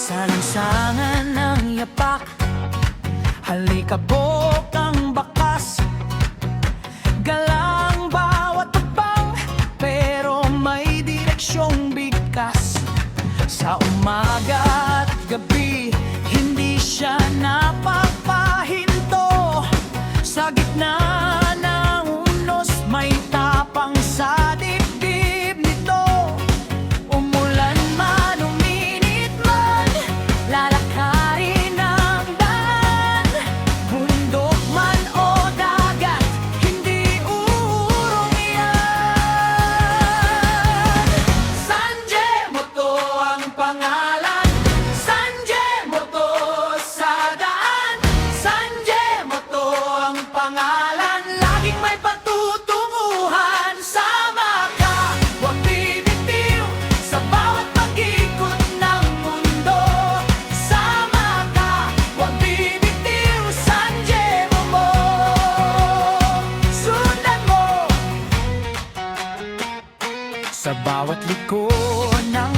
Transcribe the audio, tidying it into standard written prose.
Sa lansangan ng yapak, halikabok ang bakas. Galang bawat tabang, pero may direksyong bigkas. Sa umaga at gabi, hindi siya napapahinto. Sa gitna ng unos, may tapang sa dibdib nito. Umulan man, uminit man, lalakarin ang daan. Bundok man o dagat, hindi uurong yan. Sanjay Moto ang pangalan, Sanjay Moto sa daan. Sanjay Moto ang pangalan, laging may patutunguhan. Sama ka, huwag bibitiw sa bawat pag-ikot ng mundo. Sama ka, huwag bibitiw, Sanjay Momo. Sundan mo sa bawat liko ng